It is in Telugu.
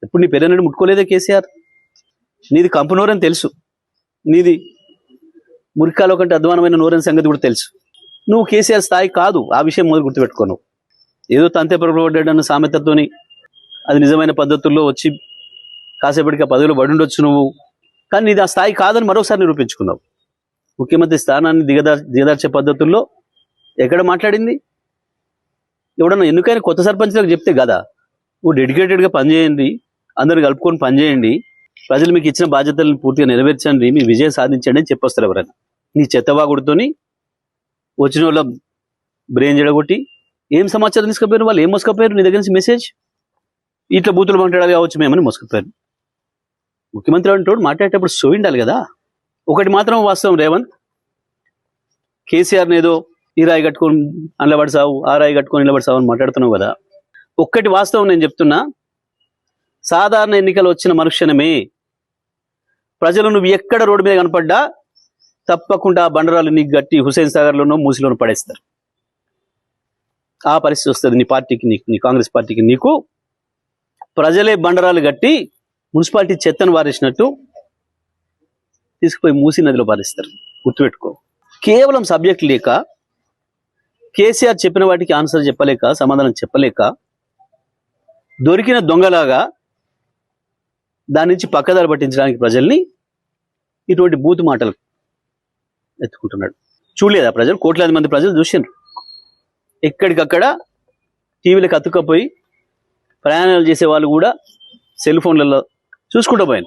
ఎప్పుడు నీ పెరనని ముట్టుకోలేదే కేసీఆర్. నీది కంపు నోరని తెలుసు, నీది మురికాలో కంటే అధ్వానమైన నోరని సంగతి కూడా తెలుసు. నువ్వు కేసీఆర్ స్థాయి కాదు, ఆ విషయం మొదలు గుర్తుపెట్టుకోను. ఏదో తంతే పొరపడ్డాడన్న సామెతతోని అది నిజమైన పద్ధతుల్లో వచ్చి కాసేపటికి ఆ పదవిలో పడుండొచ్చు నువ్వు, కానీ నీది ఆ స్థాయి కాదని మరోసారి నిరూపించుకున్నావు. ముఖ్యమంత్రి స్థానాన్ని దిగదార్చే పద్ధతుల్లో ఎక్కడ మాట్లాడింది? ఎవడన్నా ఎన్నికైనా కొత్త సర్పంచ్లకు చెప్తే కదా, నువ్వు డెడికేటెడ్గా పనిచేయండి, అందరు కలుపుకొని పనిచేయండి, ప్రజలు మీకు ఇచ్చిన బాధ్యతలను పూర్తిగా నెరవేర్చండి, మీ విజయం సాధించండి అని చెప్పొస్తారు ఎవరైనా. నీ చెత్తవాగుడితోని వచ్చిన వాళ్ళ బ్రెయిన్ జడగొట్టి ఏం సమాచారం తీసుకుపోయారు, వాళ్ళు ఏం మోసుకపోయారు నీ దగ్గర నుంచి మెసేజ్, ఇట్లా బూతులు మాట్లాడాలి కావచ్చు మేమని మోసుకుపోయారు. ముఖ్యమంత్రి అంటూ మాట్లాడేటప్పుడు సో ఉండాలి కదా. ఒకటి మాత్రం వాస్తవం రేవంత్, కేసీఆర్ని ఏదో ఈ రాయి కట్టుకొని నిలబడసావు, ఆ రాయి కట్టుకొని నిలబడసావు అని మాట్లాడుతున్నావు కదా. ఒక్కటి వాస్తవం నేను చెప్తున్నా, సాధారణ ఎన్నికలు వచ్చిన మరుక్షణమే ప్రజలు నువ్వు ఎక్కడ రోడ్డు మీద కనపడ్డా తప్పకుండా బండరాలు నీకు గట్టి హుసేన్ సాగర్లోనో మూసిలోనో పడేస్తారు. ఆ పరిస్థితి వస్తుంది నీ పార్టీకి, నీ కాంగ్రెస్ పార్టీకి. నీకు ప్రజలే బండరాలు గట్టి మున్సిపాలిటీ చెత్తను వారేసినట్టు తీసుకుపోయి మూసి నదిలో పారేస్తారు. గుర్తుపెట్టుకో. కేవలం సబ్జెక్ట్ లేక, కేసీఆర్ చెప్పిన వాటికి ఆన్సర్ చెప్పలేక, సమాధానం చెప్పలేక, దొరికిన దొంగలాగా దాని నుంచి పక్కదారి పట్టించడానికి ప్రజల్ని ఇటువంటి బూతు మాటలు ఎత్తుకుంటున్నాడు. చూడలేదా ప్రజలు? కోట్లాది మంది ప్రజలు చూసిండ్రు. ఎక్కడికక్కడ టీవీలకు అతుక్కపోయి ప్రయాణాలు చేసే వాళ్ళు కూడా సెల్ ఫోన్లలో చూసుకుంటూ పోయినారు.